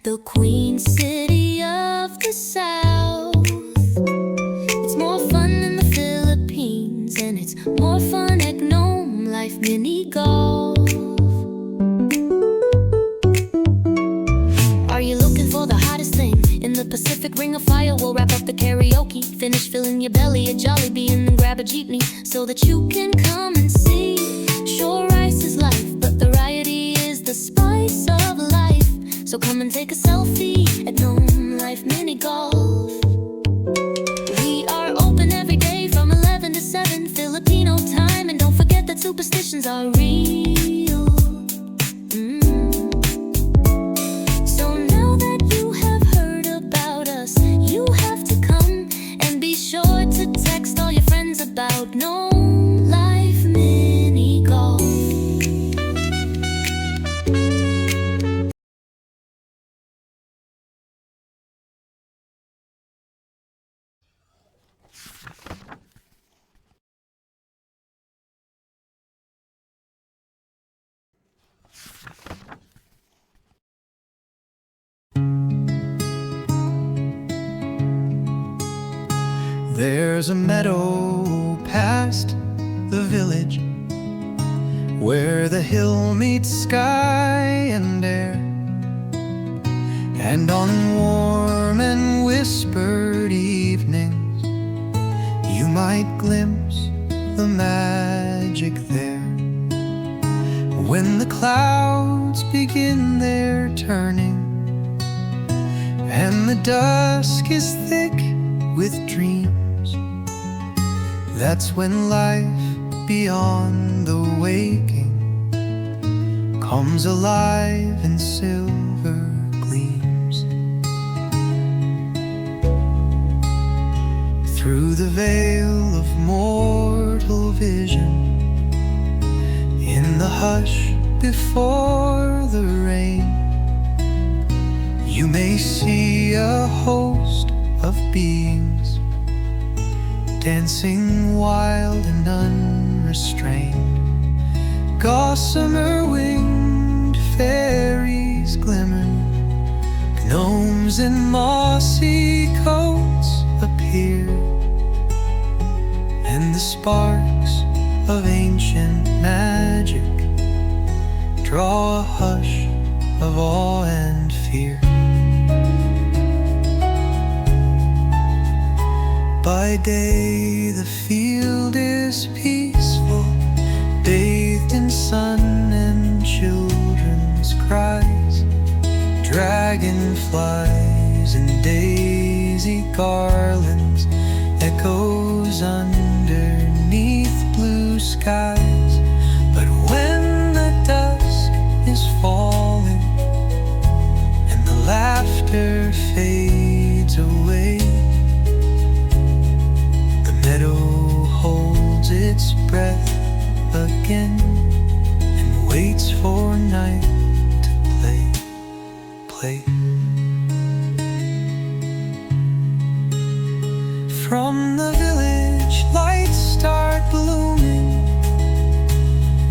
the Queen City of the South. It's more fun in the Philippines, and it's more fun at Gnome Life Mini Golf. Are you looking for the hottest thing in the Pacific Ring of Fire? We'll wrap up the karaoke, finish filling your belly at Jollibee, and then grab a jeepney so that you can come and see. Sure, rice is life, but variety is the spice of life. So come and take a selfie at Gnome Life Mini Golf. We are open every day from 11 to 7 Filipino time, and don't forget that superstitions are real. So now that you have heard about us, you have to come and be sure to text all your friends about Gnome Life Mini Golf. There's a meadow past the village where the hill meets sky and air, and on warm and whispered evenings you might glimpse the magic there. When the clouds begin their turning and the dusk is thick with dreams, that's when life beyond the waking comes alive in silver gleams. Through the veil of mortal vision, in the hush before the rain, you may see a host of beings dancing wild and unrestrained. Gossamer winged fairies glimmer, gnomes in mossy coats appear, and the sparks of ancient magic draw a hush of awe and fear. By day the field is peaceful, bathed in sun and children's cries. Dragonflies and daisy garlands, echoes underneath blue skies. But when the dusk is falling and the laughter fades away, the meadow holds its breath again and waits for night to play. From the village, lights start blooming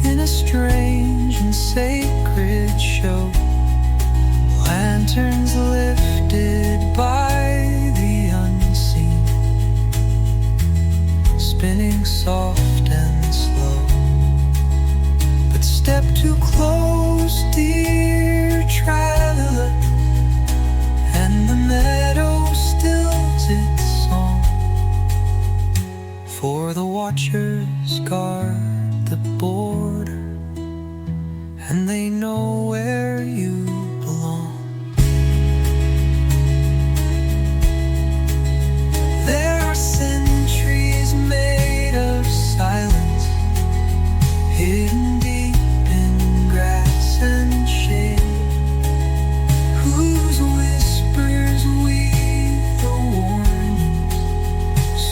in a strange and sacred show. Lanterns lifted by the unseen, spinning soft and slow. But step too close, dear traveler, and the meadow stills its song. For the watchers guard the border, and they know where you belong. There are centuries made of silence, hidden deep in grass and shade, whose whispers weave the warnings,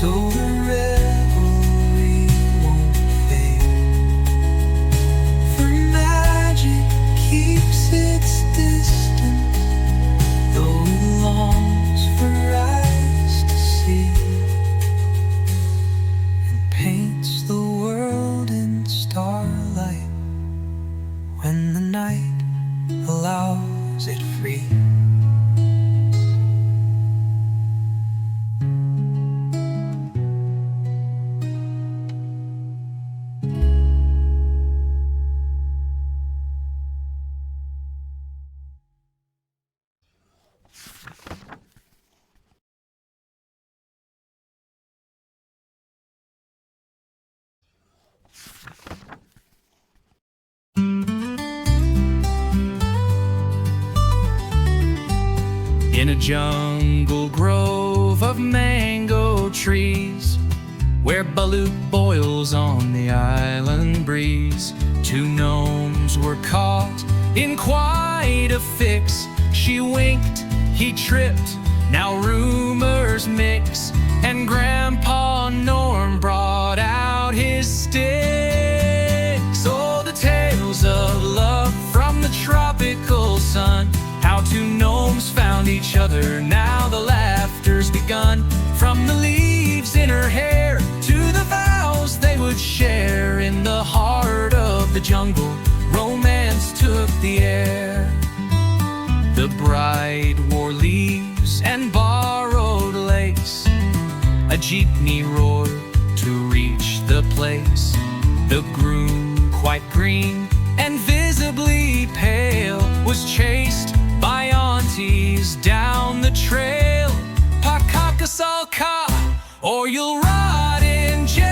so the revelry won't fade. For magic keeps its distance, though it longs for eyes to see, and paints the world in starlight when the night allows it free. in a jungle grove of mango trees, where balut boils on the island breeze. Two gnomes were caught in quite a fix. She winked, he tripped, now rumors mix, and Grandpa Norm brought out his sticks. Oh, the tales of love from the tropical sun, how two gnomes found each other, now the laughter's begun. From the leaves in her hair to the vows they would share, in the heart of the jungle, romance took the air. The bride wore leaves and borrowed lace, a jeepney roared to reach the place. The groom, quite green and visibly pale, was chased by aunties down the trail. Pakakasalka, or you'll rot in jail.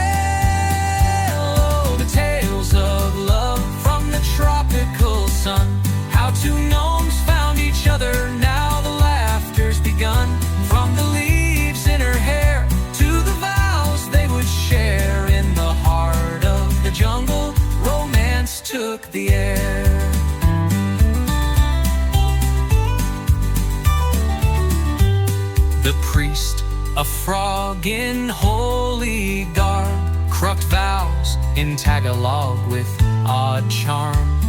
Oh, the tales of love from the tropical sun, how two gnomes found each other, now the laughter's begun. From the leaves in her hair to the vows they would share, in the heart of the jungle, romance took the air. The priest, a frog in holy garb, crooked vows in Tagalog with odd charm.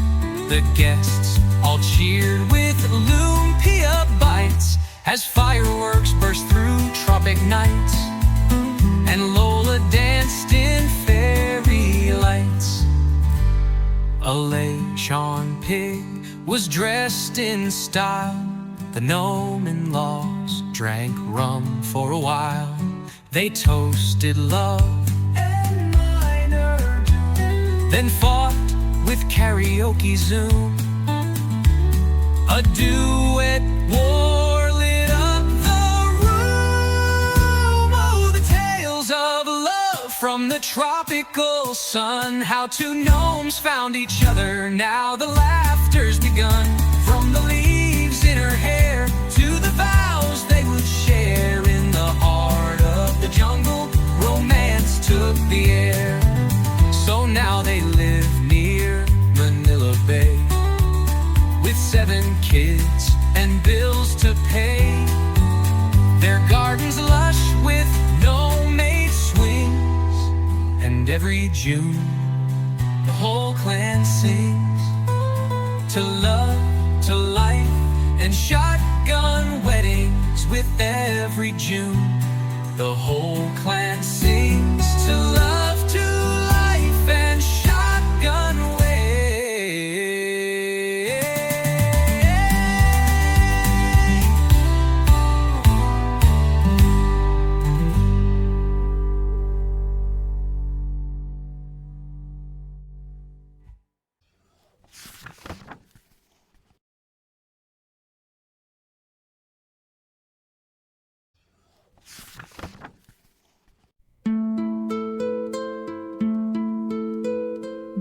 The guests all cheered with lumpia bites, as fireworks burst through tropic nights, and Lola danced in fairy lights. A lechon pig was dressed in style. The gnome-in-laws drank rum for a while. They toasted love and minor doom, then fought with karaoke zoom. A duet war lit up the room. Oh, the tales of love from the tropical sun, how two gnomes found each other, now the laughter's begun. From the leaves in her hair to the vows they would share, in the heart of the jungle, romance took the air. So now they live near Manila Bay, with 7 kids and bills to pay. Their garden's lush with no-made swings, and every June the whole clan sings to love, to life, and shotgun weddings. With every June the whole clan sings to love, to life, and shotgun weddings.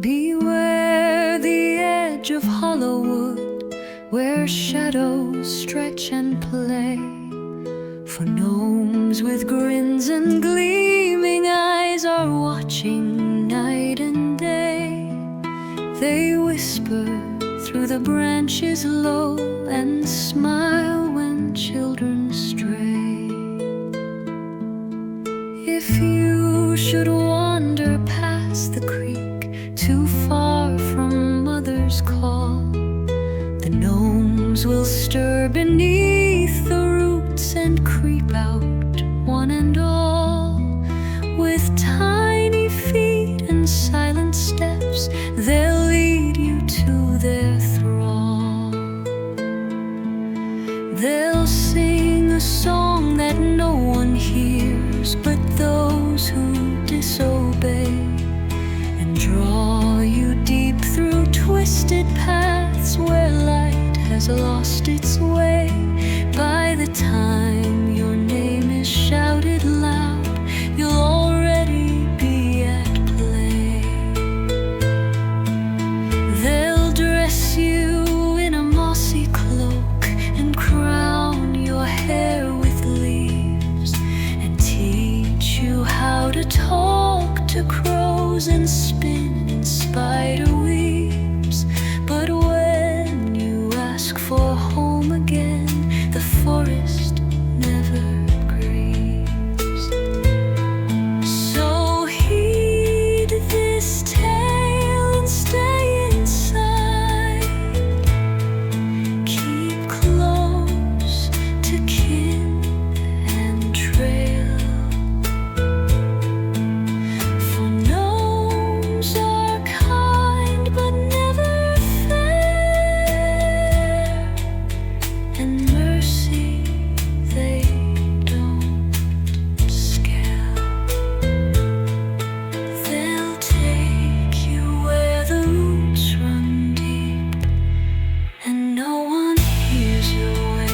Beware the edge of Hollowood, where shadows stretch and play, for gnomes with grins and gleaming eyes are watching night and day. They whisper through the branches low and smile when children stray. If you should wander past the creek, too far from mother's call, the gnomes will stir beneath the roots and creep out, one and all. With tiny feet and silent steps, they'll lead you to their thrall. They'll sing a song that no one hears but those who disobey, and draw you deep through twisted paths where light has lost its way. By the time your name is shouted loud, you'll already be at play. They'll dress you in a mossy cloak and crown your head forest never grieves. So heed this tale and stay inside. Keep close to kin and trail. For gnomes are kind but never fair, and mercy they don't scare. They'll take you where the roots run deep, and no one hears your wail.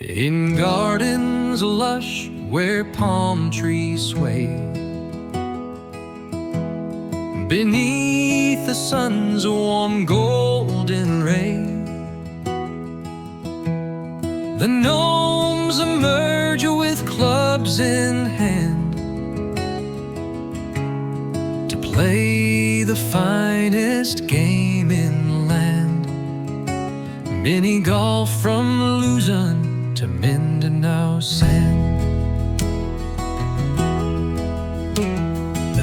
In gardens lush where palm trees sway, beneath the sun's warm golden ray, the gnomes emerge with clubs in hand to play the finest game in land. Mini golf from Luzon to Mindanao sand.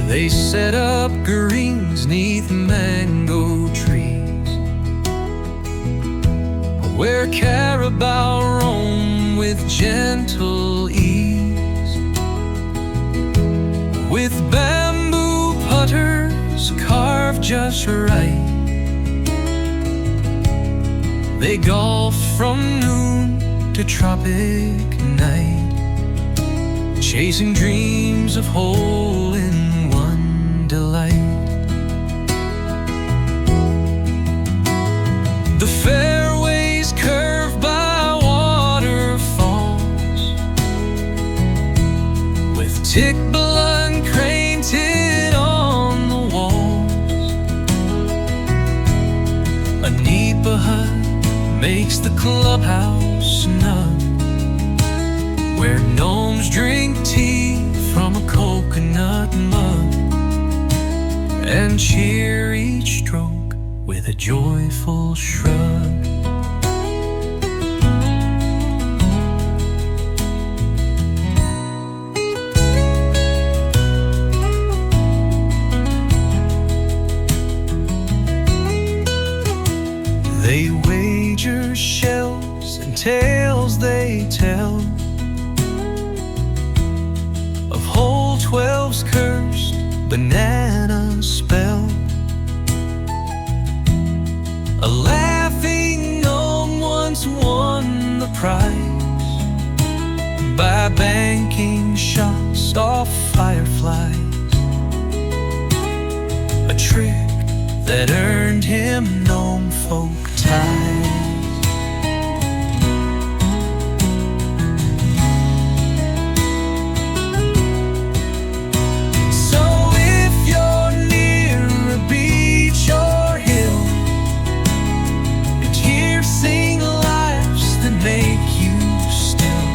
They set up greens 'neath mango trees, where carabao roam with gentle ease. With bamboo putters carved just right, they golf from noon to tropic night, chasing dreams of hole-in-one delight. The fairways curved by waterfalls, with tick blood painted on the walls. A nipa hut makes the clubhouse snug, where gnomes drink tea from a coconut mug, and cheer each stroke with a joyful shrug. They wager shells and tales they tell of hole 12's cursed banana spell. A laughing gnome once won the prize by banking shots off fireflies, a trick that earned him gnome folk ties. So if you're near a beach or hill and hear sing laughs that make you still,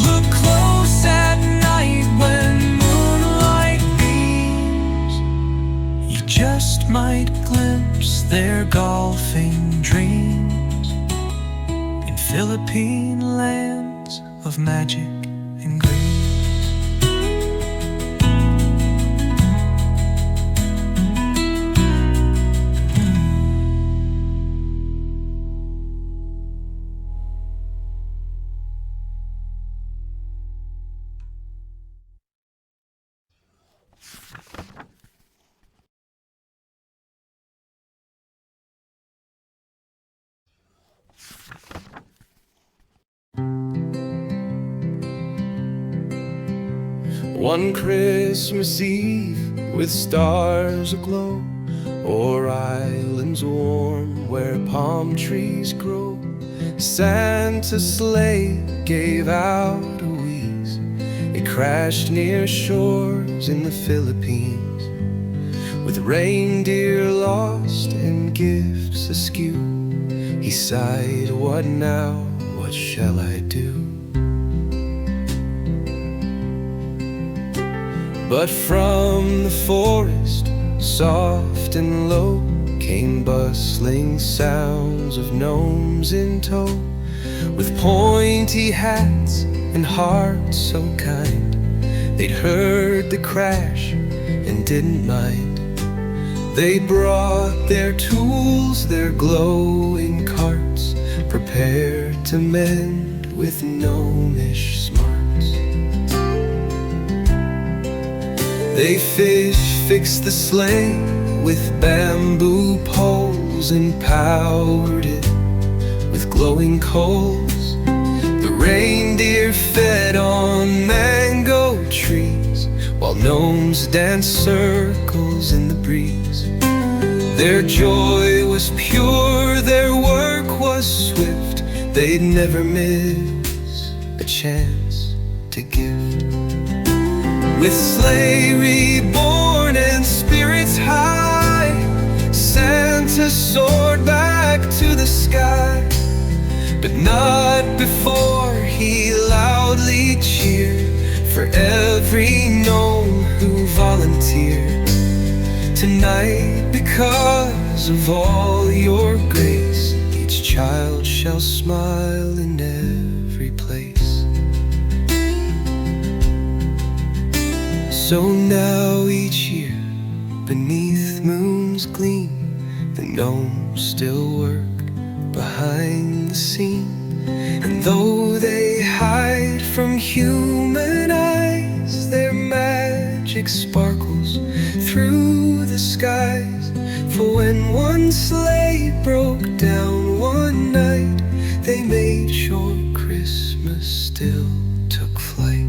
look close at night when moonlight beams. You just might glimpse their golfing dreams in Philippine lands of magic and grace. One Christmas Eve with stars aglow, o'er islands warm where palm trees grow, Santa's sleigh gave out a wheeze. It crashed near shores in the Philippines, with reindeer lost and gifts askew. He sighed, what now, what shall I do? But from the forest, soft and low, came bustling sounds of gnomes in tow, with pointy hats and hearts so kind. They'd heard the crash and didn't mind. They brought their tools, their glowing carts, prepared to mend with gnomish smarts. They fixed the sleigh with bamboo poles and powered it with glowing coals. The reindeer fed on mango trees, while gnomes danced circles in the breeze. Their joy was pure, their work was swift. They'd never miss a chance to gift. With sleigh reborn and spirits high, Santa soared back to the sky. But not before he loudly cheered for every gnome who volunteered. Tonight, because of all your grace, each child shall smile in every place. So now each year, beneath moon's gleam, the gnomes still work behind the scene. And though they hide from human eyes, their magic sparkles through the skies. For when one sleigh broke down one night, they made sure Christmas still took flight.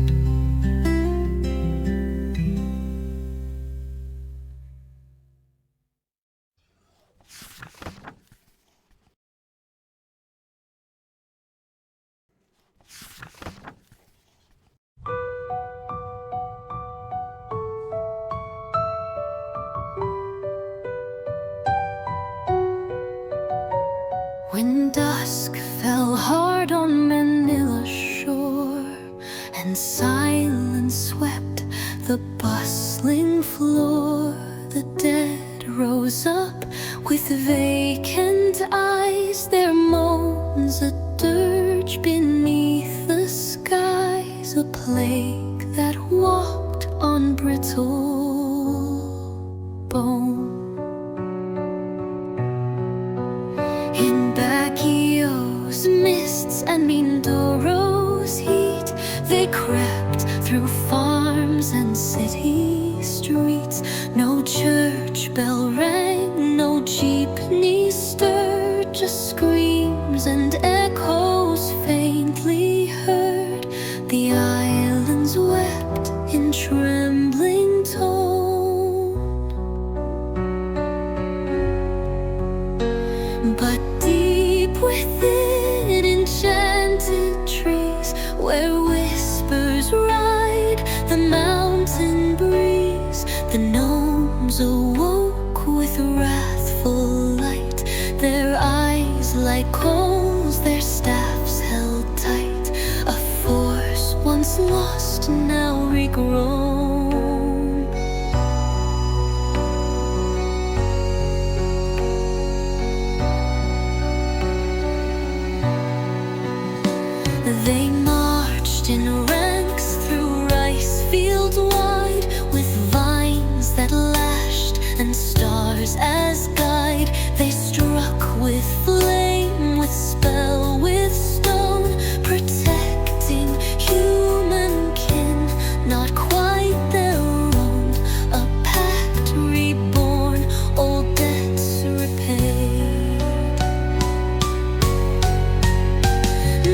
When dusk fell hard on Manila's shore, and silence swept the bustling floor, the dead rose up with vacant eyes, their moans a dirge beneath the skies, a plague that walked on brittle bone. In Baguio's mists and Mindoro's heat, they crept through farms and city streets. No church bell rang, no jeepney stirred, just screams and echoes faintly heard. The islands wept in trembling tone. But deep within enchanted trees, where whispers ride the mountain breeze, the gnomes awoke with wrathful light, their eyes like coals, their staffs held tight. A force once lost, now regrown. They marched in ranks through rice fields wide, with vines that lashed and stars as guide. They struck with flame, with spell, with stone, protecting human kin, not quite their own. A pact reborn, old debts repaid.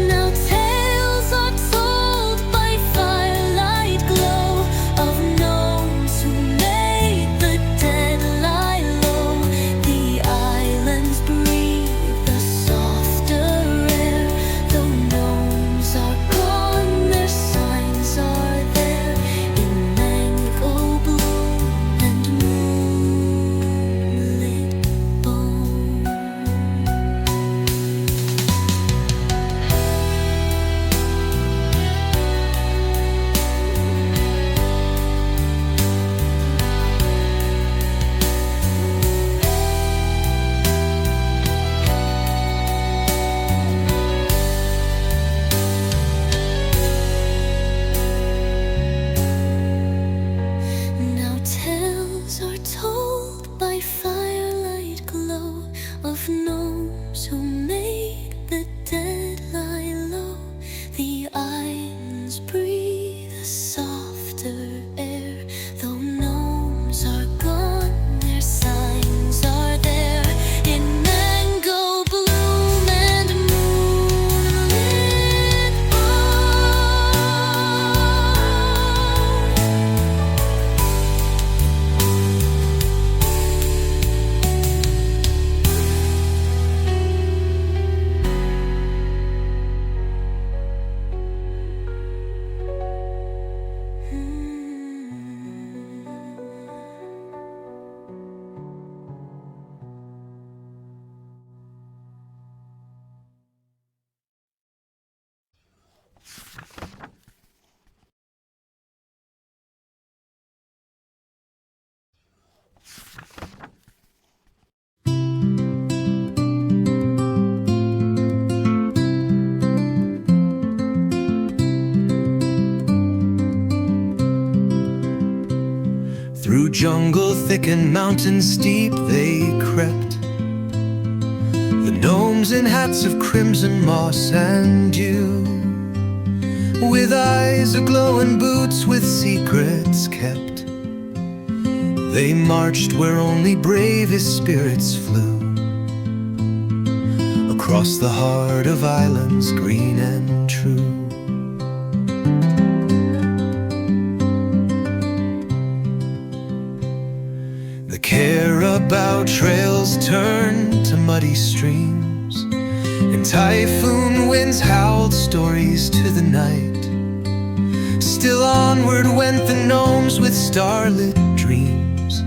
Now tales are told by firelight glow of gnomes who made the dead lie low. The jungle thick and mountain steep they crept. The gnomes in hats of crimson moss and dew, with eyes aglow and boots with secrets kept. They marched where only bravest spirits flew, across the heart of islands green and true. The carabao trails turned to muddy streams, and typhoon winds howled stories to the night. Still onward went the gnomes with starlit dreams.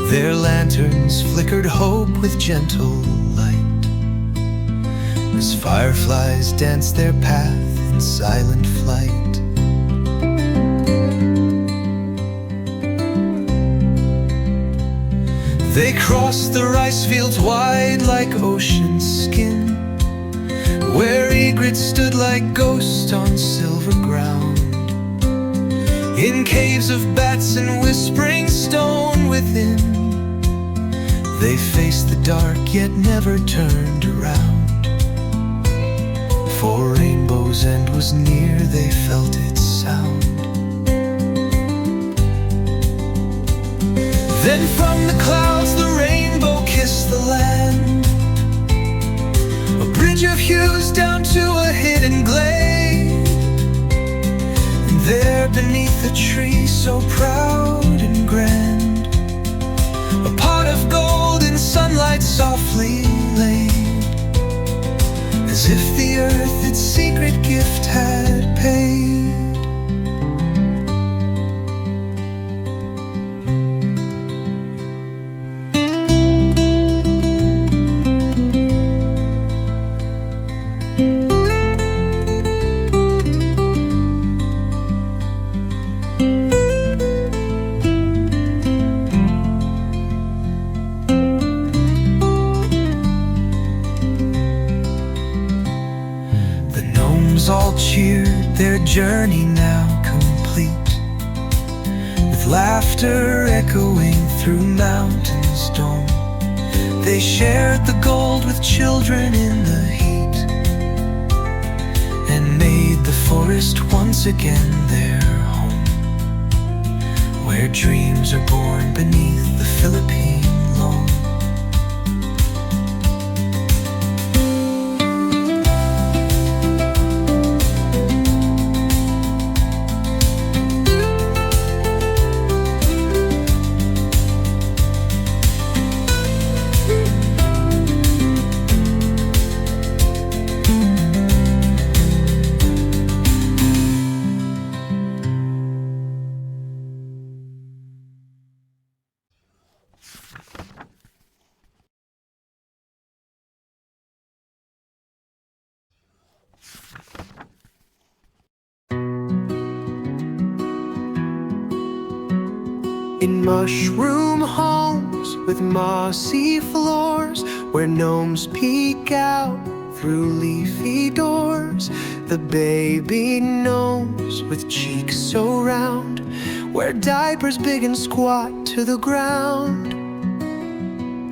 Their lanterns flickered hope with gentle light, as fireflies danced their path in silent flight. They crossed the rice fields wide like ocean skin, where egrets stood like ghosts on silver ground. In caves of bats and whispering stone within, they faced the dark yet never turned around. For rainbow's end was near, they felt its sound. Then from the clouds the rainbow kissed the land, a bridge of hues down to a hidden glade. And there beneath a tree so proud and grand, a pot of gold in sunlight softly laid, as if the earth its secret gift had paid. All cheered, their journey now complete, with laughter echoing through mountains' dome. They shared the gold with children in the heat, and made the forest once again their home, where dreams are born beneath the Philippine loam. In mushroom homes with mossy floors, where gnomes peek out through leafy doors, the baby gnomes with cheeks so round wear diapers big and squat to the ground.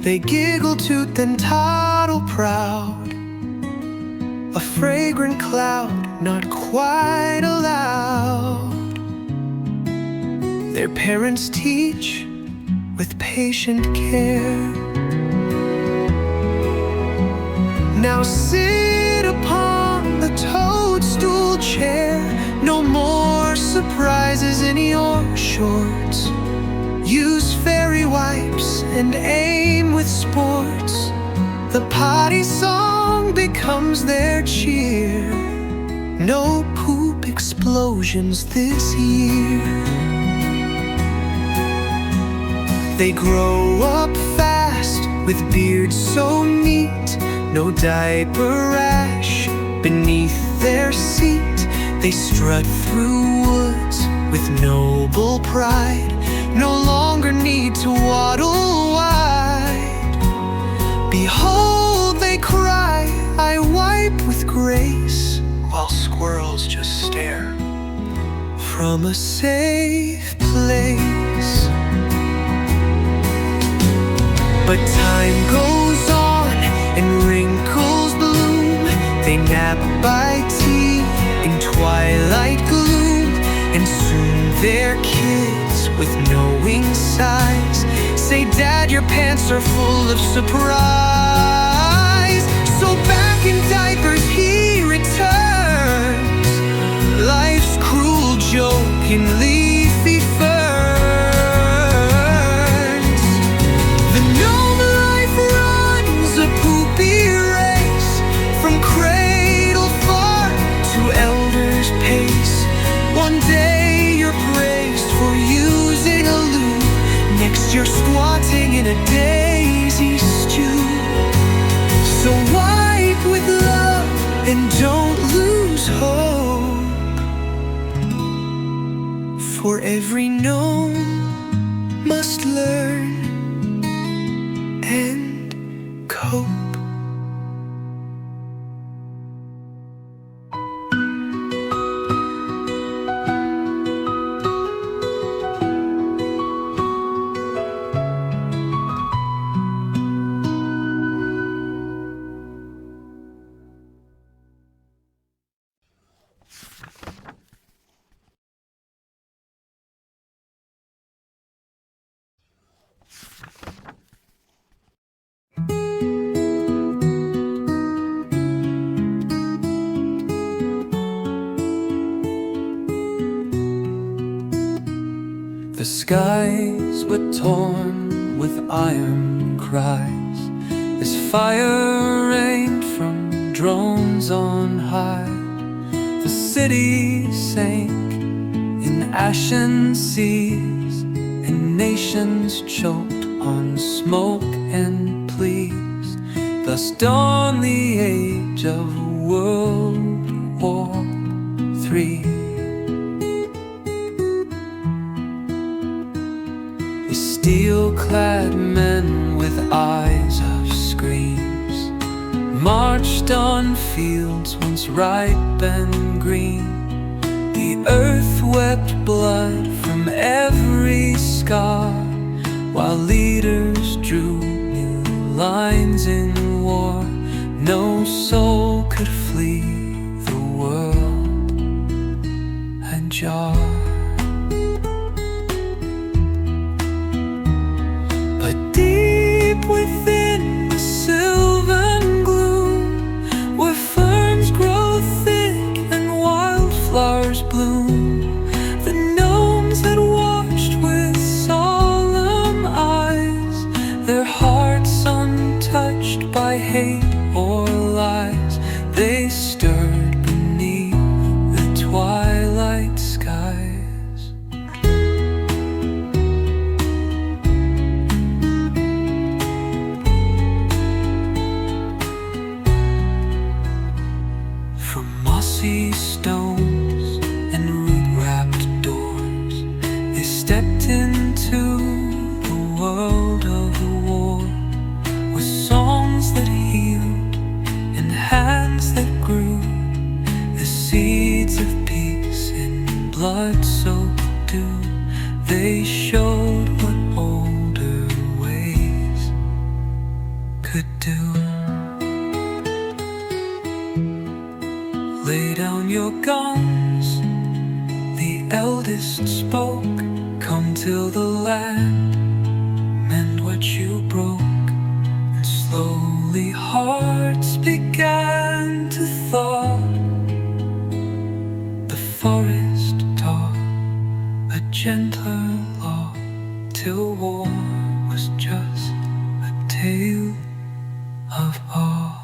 They giggle, toot, then toddle proud, a fragrant cloud not quite allowed. Their parents teach with patient care. Now sit upon the toadstool chair. No more surprises in your shorts. Use fairy wipes and aim with sports. The potty song becomes their cheer. No poop explosions this year. They grow up fast with beards so neat, no diaper rash beneath their seat. They strut through woods with noble pride, no longer need to waddle wide. Behold, they cry, I wipe with grace, while squirrels just stare from a safe place. But time goes on and wrinkles bloom. They nap by tea in twilight gloom, and soon they're kids with knowing sighs. Say, Dad, your pants are full of surprise. So back in diapers he returns, life's cruel joke in leafy ferns. The gnome life runs a poopy race, from cradle far to elder's pace. One day you're praised for using a loo, next you're squatting in a daisy stew. So wipe with love and don't lose hope, for every gnome must learn and cope. The skies were torn with iron cries as fire rained from drones on high. The city sank in ashen seas, and nations choked on smoke and pleas. Thus dawned the age of World War III. Steel-clad men with eyes of screams marched on fields once ripe and green. The earth wept blood from every scar, while leaders drew new lines in war. No soul could flee the world ajar. Deep within the sylvan gloom, where ferns grow thick and wildflowers bloom, the gnomes had watched with solemn eyes, their hearts untouched by hate or lies. They stirred beneath the twilight skies. Mossy stones and root-wrapped doors, they stepped into the world of the war, with songs that healed and hands that grew, the seeds of peace in blood-soaked dew. They showed what older ways could do. Lay down your guns, the eldest spoke. Come till the land, mend what you broke. And slowly hearts began to thaw. The forest taught a gentler law, till war was just a tale of awe.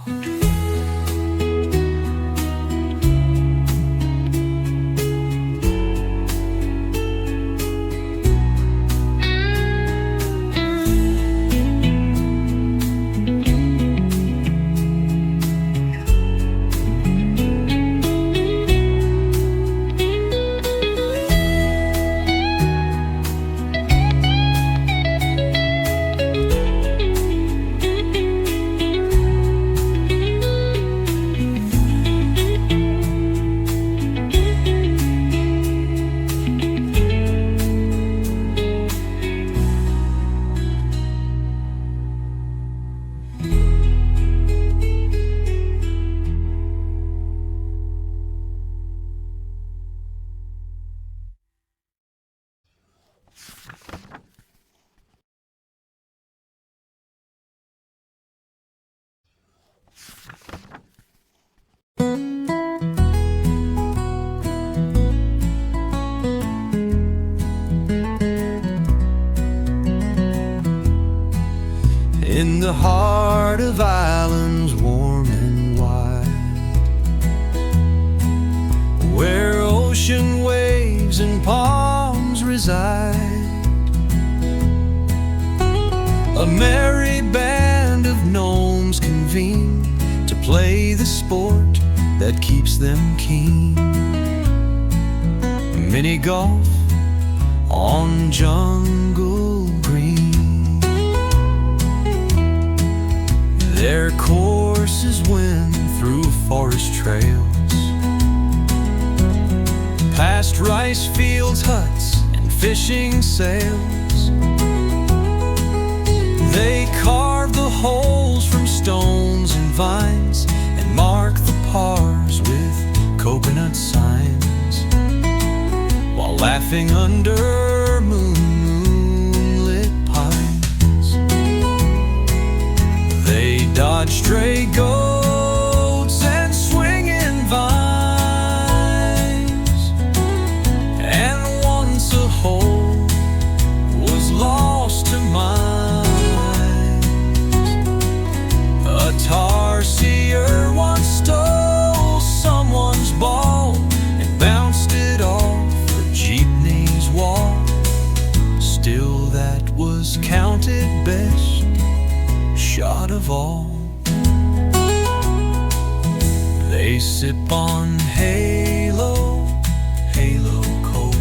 in the heart of islands warm and wide, where ocean waves and palms reside. A merry band of gnomes convene to play the sport that keeps them keen. Mini golf on jungle green, their courses wend through forest trails, past rice fields, huts, and fishing sails. They carve the holes from stones and vines and mark the pars with coconut signs, while laughing under moonlit pines. They dodge stray goats and swinging vines, and once a hole was lost to mine. A tarsier once stole someone's ball and bounced it off a jeepney's wall. Still, that was counted best shot of all. They sip on halo cold,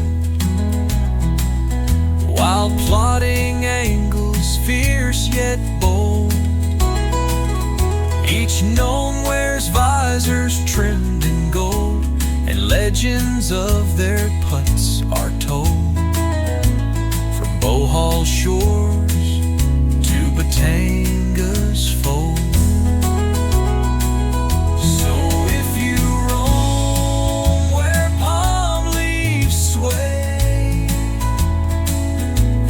while plotting angles fierce yet bold. Each gnome wears visors trimmed in gold, and legends of their putts are told, from Bohol shores to Batanga's fold. So if you roam where palm leaves sway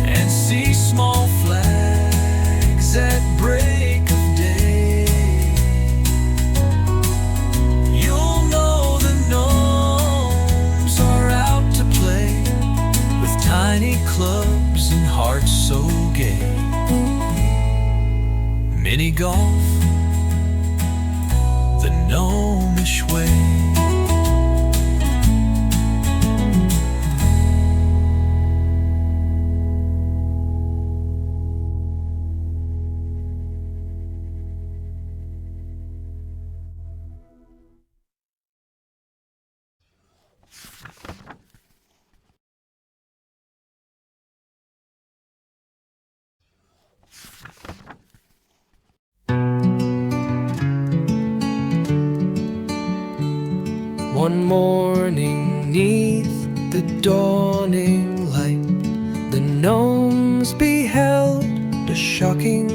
and see small flags at break of day, you'll know the gnomes are out to play, with tiny clubs and hearts so gay. Mini golf, the gnomish way. One morning, 'neath the dawning light, the gnomes beheld a shocking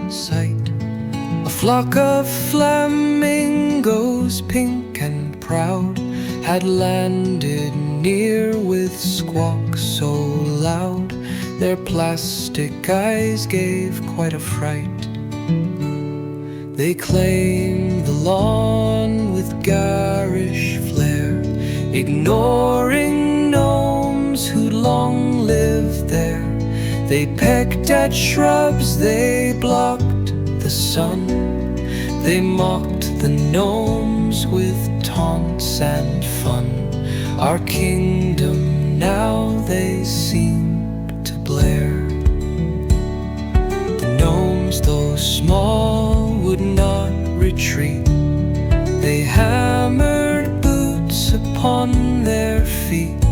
sight. A flock of flamingos, pink and proud, had landed near with squawks so loud their plastic eyes gave quite a fright. They claimed the lawn with garish flair, ignoring gnomes who'd long lived there. They pecked at shrubs, they blocked the sun, they mocked the gnomes with taunts and fun. Our kingdom now they seem to blare. The gnomes, though small, would not retreat. They hammered boots upon their feet,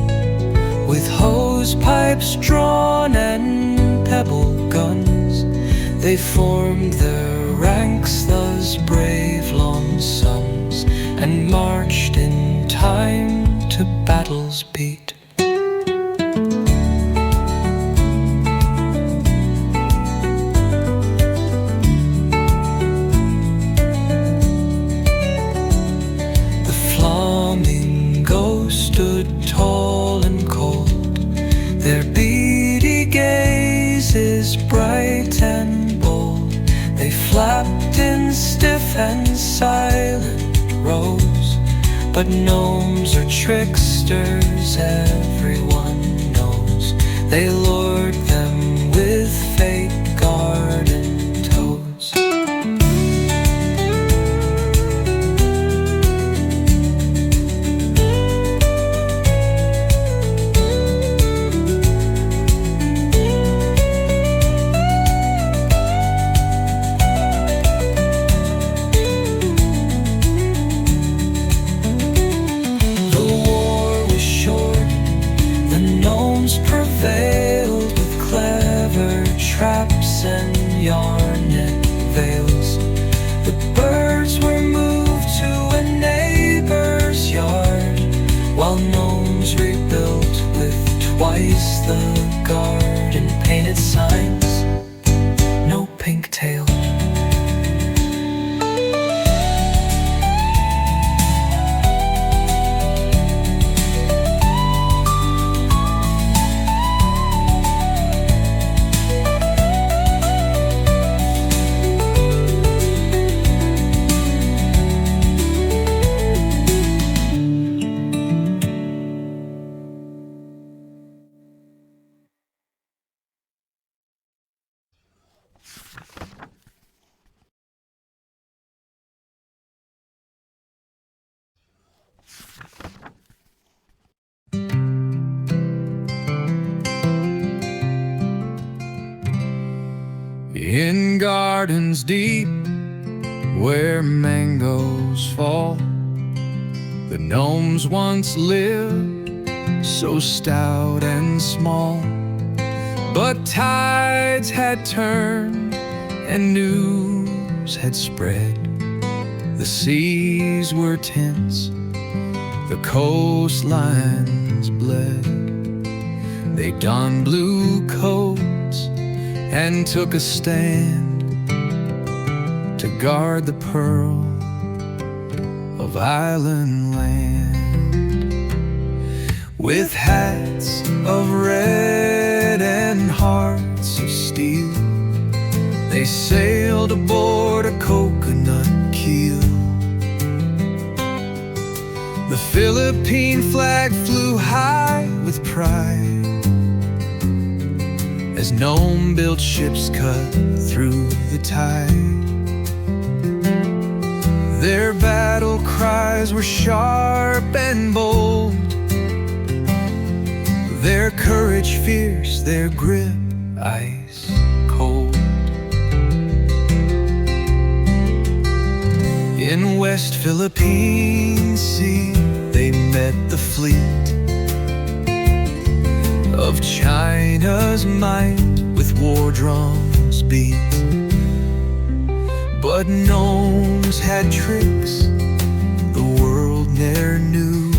with hose pipes drawn and pebble guns. They formed their ranks, those brave long sons, and marched in time to battle's beat. Stood tall and cold, their beady gazes bright and bold. They flapped in stiff and silent rows, but gnomes are tricksters, everyone knows. They lured them with fake garden toes. pink tail. In gardens deep where mangoes fall, the gnomes once lived, so stout and small. But tides had turned and news had spread. The seas were tense, the coastlines bled. They donned blue coats and took a stand to guard the pearl of island land. With hats of red and hearts of steel, they sailed aboard a coconut keel. The Philippine flag flew high with pride as Gnome built ships cut through the tide. Their battle cries were sharp and bold, their courage fierce, their grip ice cold. In West Philippine Sea they met the fleet of China's might with war drums beat. But gnomes had tricks the world ne'er knew,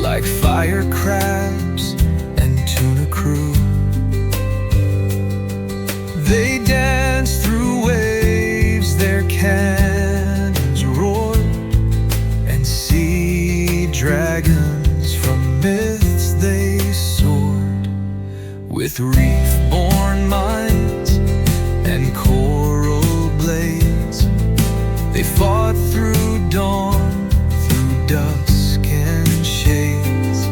like fire crabs and tuna crew. They danced through waves, their cannons roared, and sea dragons from myths they soared. With reef-born minds and coral blades, they fought through dawn, through dusk and shades.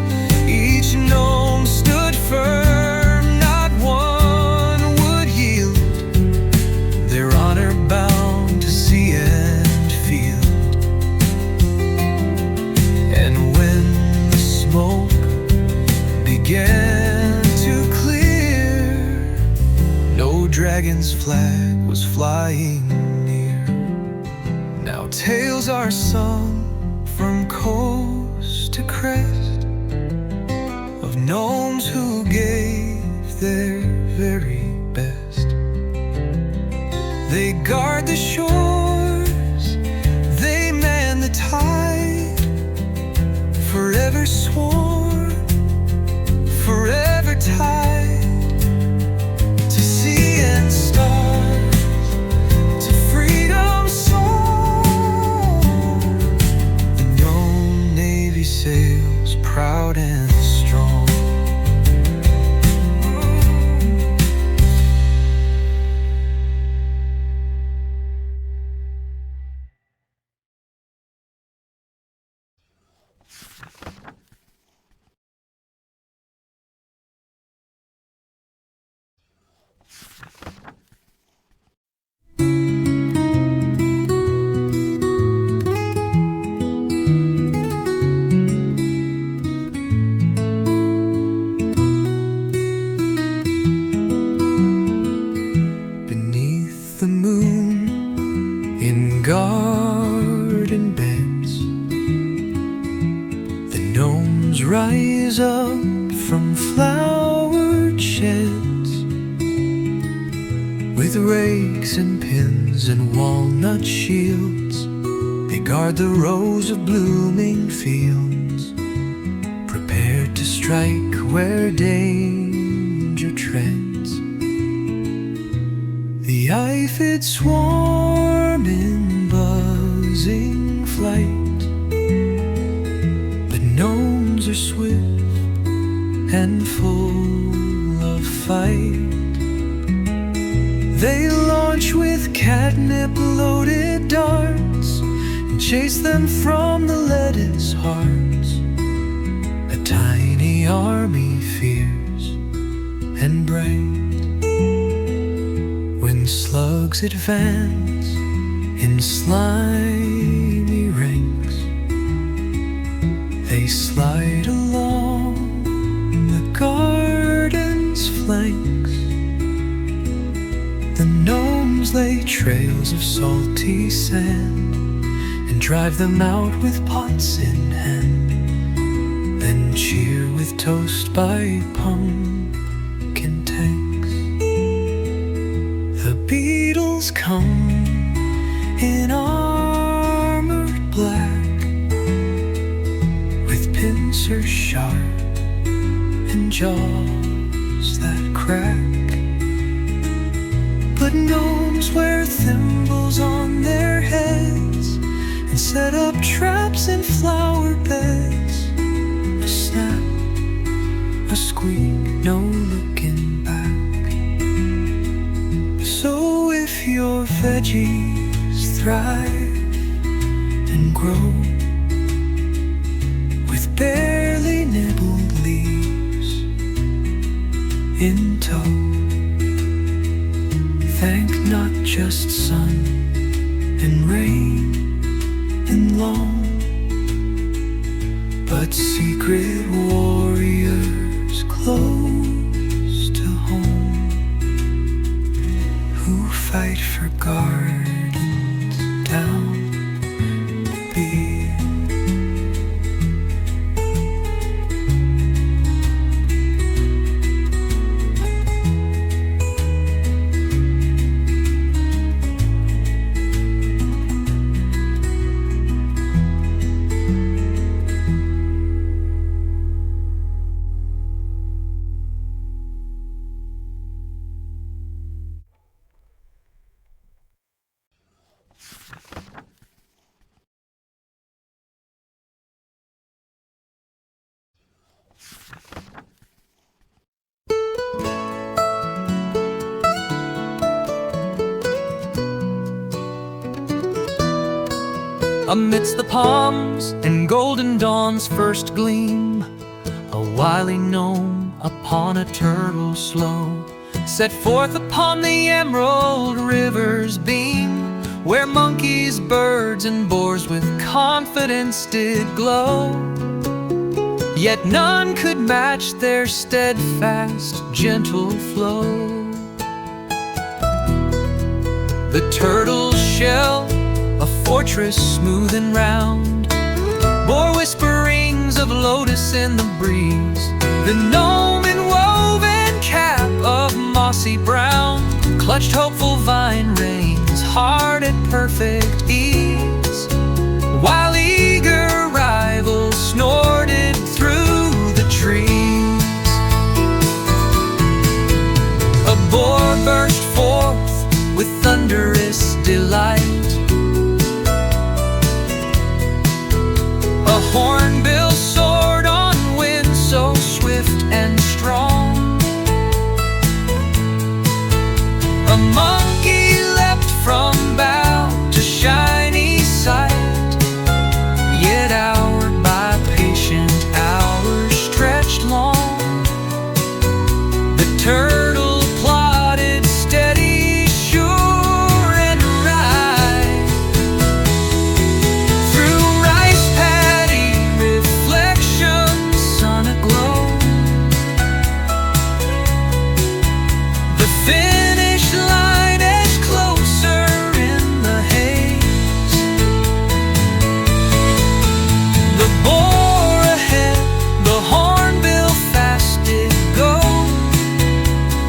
Each gnome stood firm, not one would yield, their honor bound to sea and field. And when the smoke began to clear, no dragon's flag was flying near. Now tales are sung from coast to crest of gnomes who gave their very best. They guard the shores, they man the tide, forever sworn, forever tied to sea and stars, to freedom's song. The Gnome Navy sails proud and strong. Beneath the moon, in garden beds, the gnomes rise up from flowered sheds. With rakes and pins and walnut shields, they guard the rows of blooming fields, prepared to strike where danger treads. The The aphids swarm in buzzing flight, but gnomes are swift and full of fight. They launch with catnip-loaded darts and chase them from the lettuce hearts. A tiny army fierce and bright. When slugs advance in slimy ranks, they slide along the garden's flanks. The gnomes lay trails of salty sand and drive them out with pots in hand, then cheer with toast by pumpkin tanks. The beetles come in armored black, with pincers sharp and jaws that crack. But gnomes wear thimbles on their heads and set up traps in flower beds. A snap, a squeak, no looking back. So if your veggies thrive and grow with barely nibbled leaves in tow, thank not just sun and rain and loam, but secret warriors close to home, who fight for gardens down beer. Amidst the palms and golden dawn's first gleam, a wily gnome upon a turtle slow set forth upon the emerald river's beam, where monkeys, birds, and boars with confidence did glow. Yet none could match their steadfast, gentle flow. The turtle's shell, a fortress smooth and round, bore whisperings of lotus in the breeze. The gnome in woven cap of mossy brown clutched hopeful vine reins hard at perfect ease, while eager rivals snorted through the trees. A boar burst forth with thunderous delight, a hornbill soared on wind so swift and strong. A monkey leapt from bough to shiny sight, yet hour by patient hour stretched long. The turtle plodded steady, sure and right, through rice paddy reflections sun aglow. The finish line edged closer in the haze. The boar ahead, the hornbill fast did go,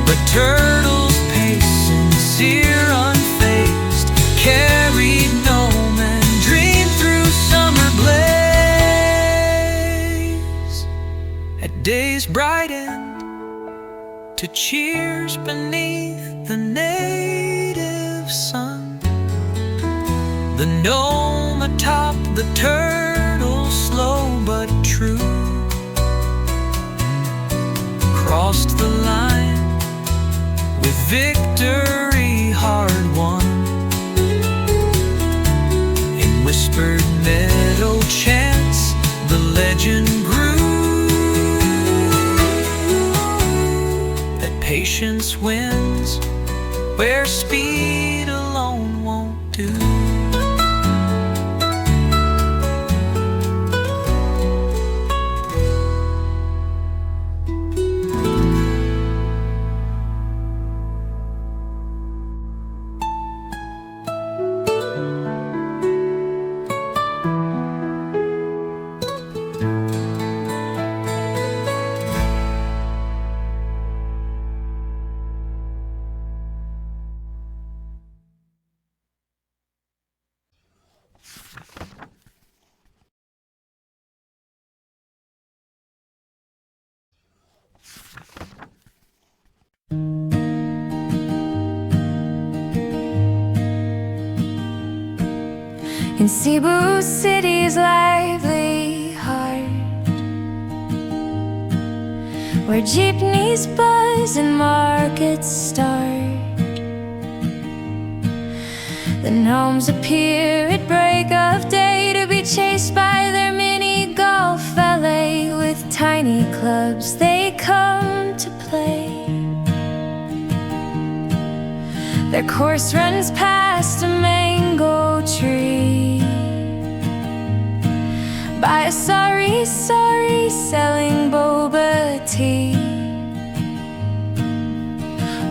but turtle's pace, sincere, unfazed, carried gnome and dream through summer blaze. At day's bright end, to cheers beneath the native The gnome atop the turtle, slow but true, crossed the line with victory hard won. In whispered meadow chants, the legend grew that patience wins where speed alone won't do. In Cebu City's lively heart, where jeepneys buzz and markets start, the gnomes appear at break of day to be chased by their mini golf valet. With tiny clubs they come to play. Their course runs past a mango tree, by a sorry selling boba tea.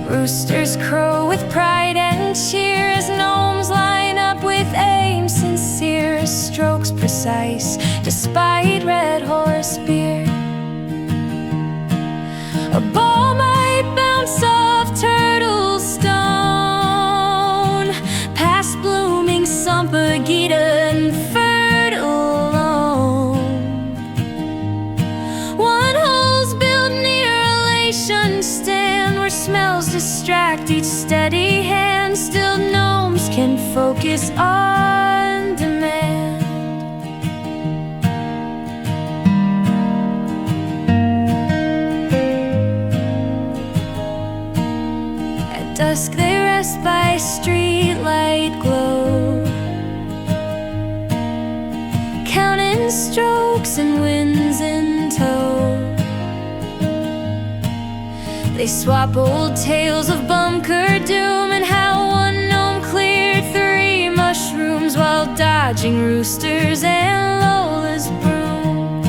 Roosters crow with pride and cheer as gnomes line up with aim sincere, strokes precise despite red horse beer. A ball might bounce off turtle stone, past blooming Sampaguita and fertile loam. One hole's built near elation stand, where smells distract each steady hand. Still gnomes can focus on demand. At dusk they rest by streetlight glow, counting strokes and winds in tow. They swap old tales of bunker doom and how one gnome cleared 3 mushrooms while dodging roosters and Lola's broom.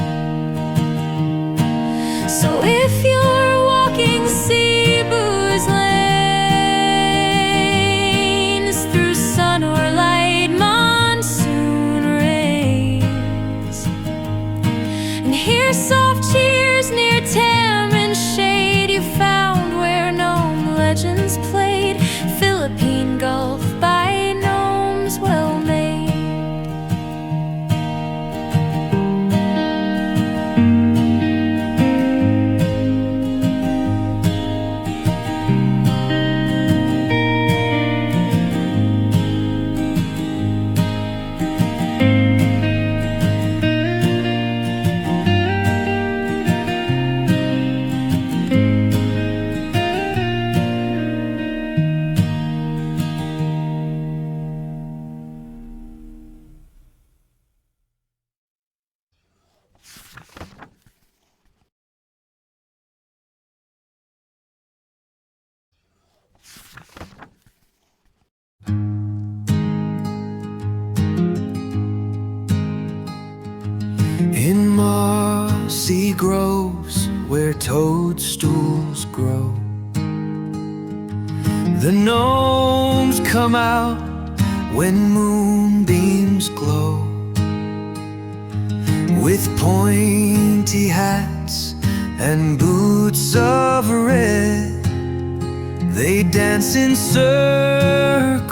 So if you're walking Cebu's lanes through sun or light monsoon rains, and hear soft cheers near tamarind shade, you found where gnome legends played. Philippine Gulf by gnomes well made. In mossy groves where toadstools grow, the gnomes come out when moonbeams glow. With pointy hats and boots of red, they dance in circles,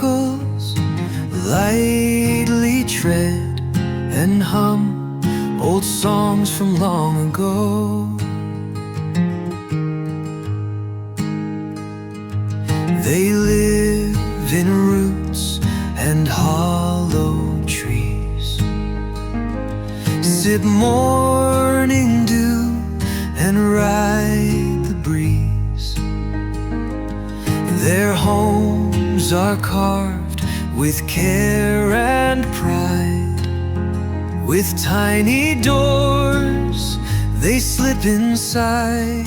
lightly tread, and hum old songs from long ago. They live in roots and hollow sip morning dew and ride the breeze. Their homes are carved with care and pride. With tiny doors they slip inside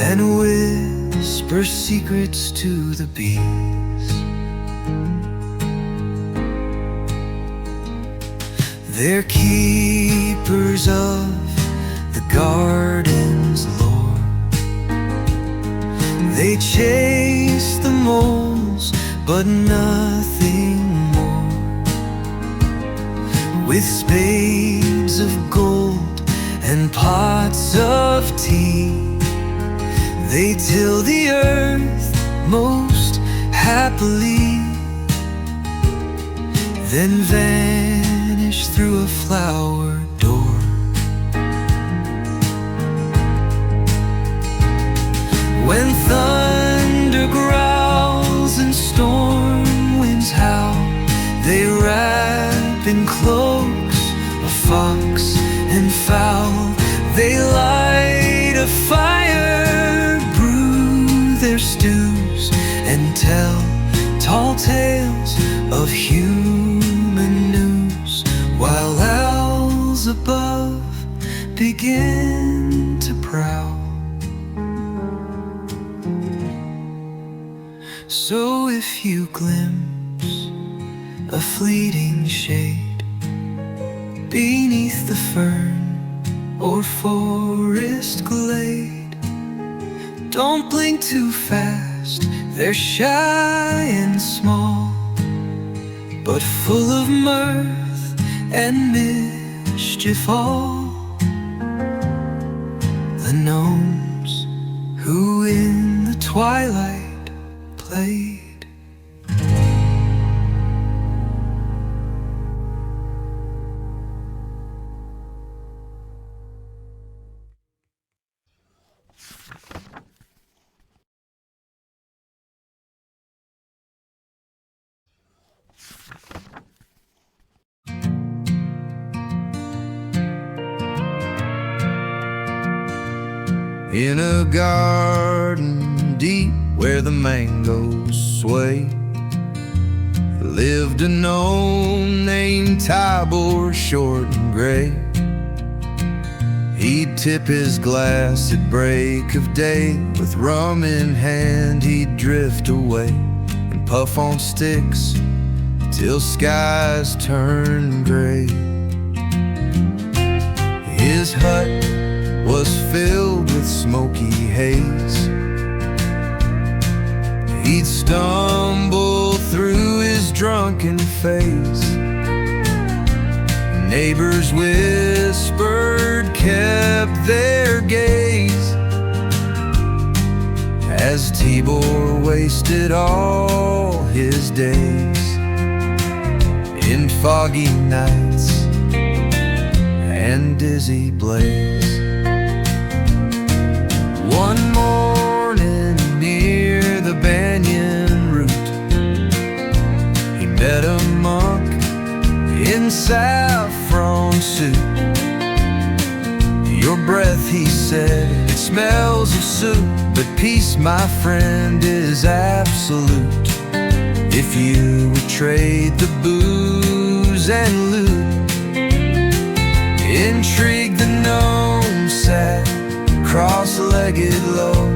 and whisper secrets to the bees. They're keepers of the garden's lore. They chase the moles, but nothing more. With spades of gold and pots of tea, they till the earth most happily, then vanish through a flower door. When thunder growls and storm winds howl, they wrap in cloaks of fox and fowl. They light a fire, brew their stews, and tell tall tales of human news, while owls above begin to prowl. So if you glimpse a fleeting shade beneath the fern or forest glade, don't blink too fast. They're shy and small, but full of mirth and mischief all. The gnomes who in the twilight played. In a garden deep where the mangoes sway, lived a gnome named Tybor, short and gray. He'd tip his glass at break of day. With rum in hand he'd drift away and puff on sticks till skies turned gray. His hut was filled with smoky haze. He'd stumble through his drunken phase. Neighbors whispered, kept their gaze, as Tybor wasted all his days in foggy nights and dizzy blaze. One morning near the banyan root, he met a monk in saffron suit. Your breath, he said, it smells of soup, but peace, my friend, is absolute. If you would trade the booze and loot. Intrigued, the gnome sat cross-legged low.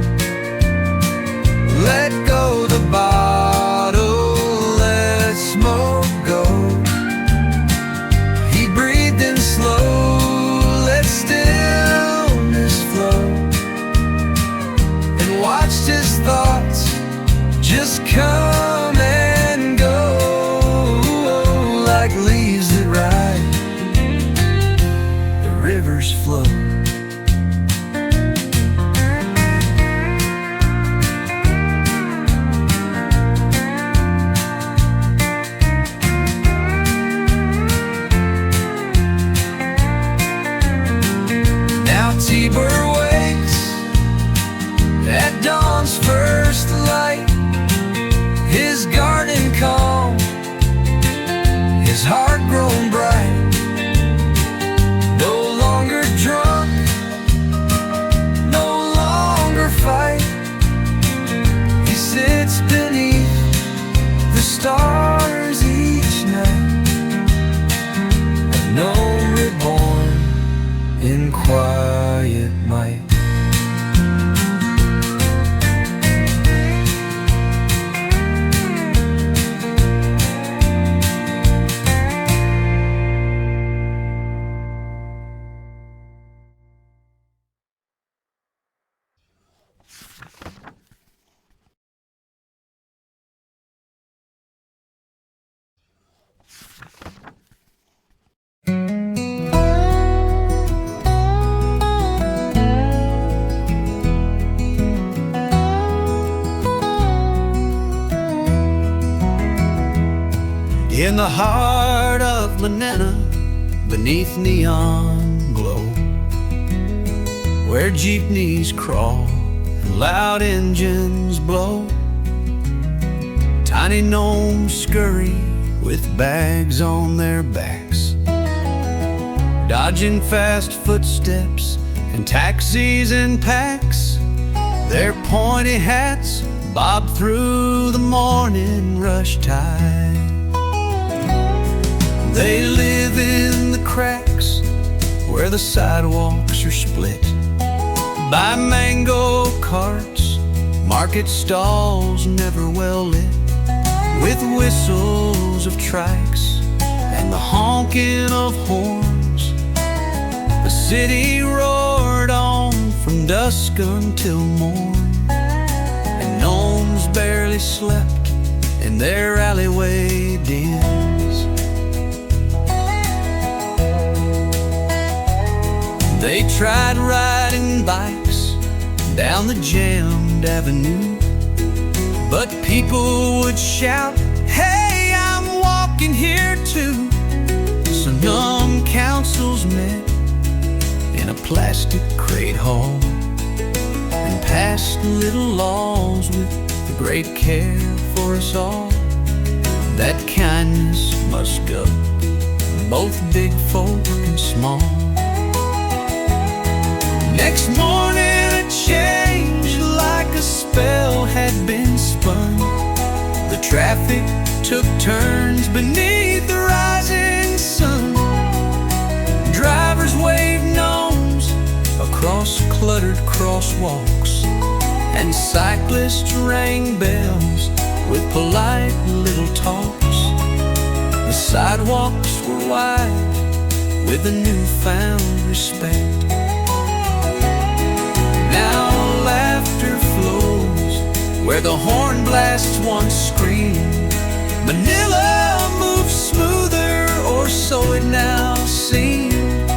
Let go the bottle, let smoke go. He breathed in slow, let stillness flow, and watched his thoughts just come and go, like leaves that ride the river's flow. Tybor wakes at dawn's first light, his garden calm, his heart grown bright. In the heart of Lanena, beneath neon glow, where jeepneys crawl and loud engines blow, tiny gnomes scurry with bags on their backs, dodging fast footsteps and taxis and packs. Their pointy hats bob through the morning rush tide. They live in the cracks where the sidewalks are split by mango carts, market stalls never well lit, with whistles of trikes and the honking of horns. The city roared on from dusk until morn, and gnomes barely slept in their alleyway dens. They tried riding bikes down the jammed avenue, but people would shout, "Hey, I'm walking here too." So gnome councils met in a plastic crate hall and passed little laws with the great care for us all, that kindness must go, both big folk and small. Next morning a change like a spell had been spun. The traffic took turns beneath the rising sun. Drivers waved gnomes across cluttered crosswalks, and cyclists rang bells with polite little talks. The sidewalks were wide with a newfound respect. Now laughter flows where the horn blasts once screamed. Manila moves smoother, or so it now seemed.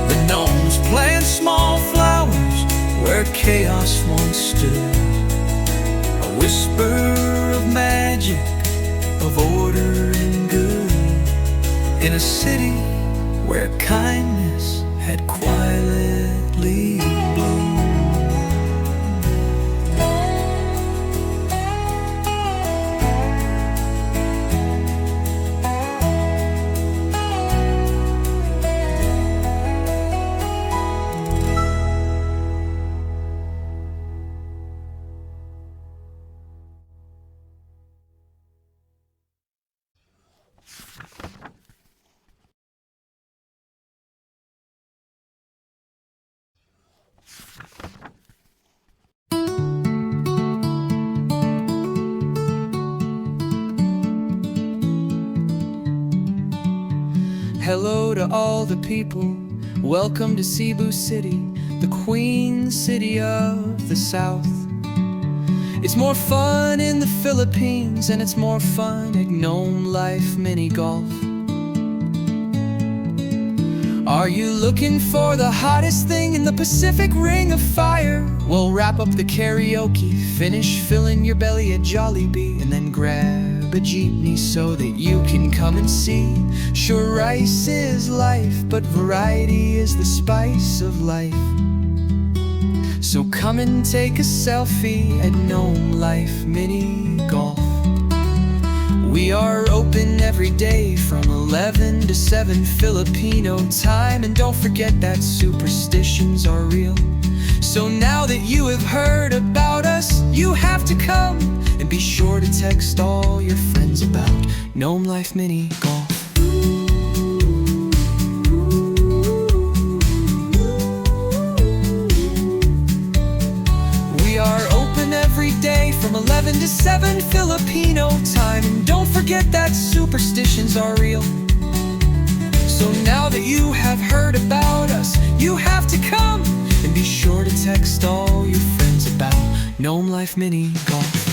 The gnomes plant small flowers where chaos once stood, a whisper of magic, of order and good, in a city where kindness had quietly bloomed. Hello to all the people, welcome to Cebu City, the Queen City of the South. It's more fun in the Philippines, and it's more fun at Gnome Life Mini Golf. Are you looking for the hottest thing in the Pacific Ring of Fire? Well, wrap up the karaoke, finish filling your belly at Jollibee, and then grab a jeepney so that you can come and see. Sure, rice is life, but variety is the spice of life. So come and take a selfie at Gnome Life Mini Golf. We are open every day from 11 to 7 Filipino time, and don't forget that superstitions are real. So now that you have heard about us, you have to come, and be sure to text all your friends about Gnome Life Mini Golf. We are open every day from 11 to 7 Filipino time, and don't forget that superstitions are real. So now that you have heard about us, you have to come, and be sure to text all your friends about Gnome Life Mini Golf.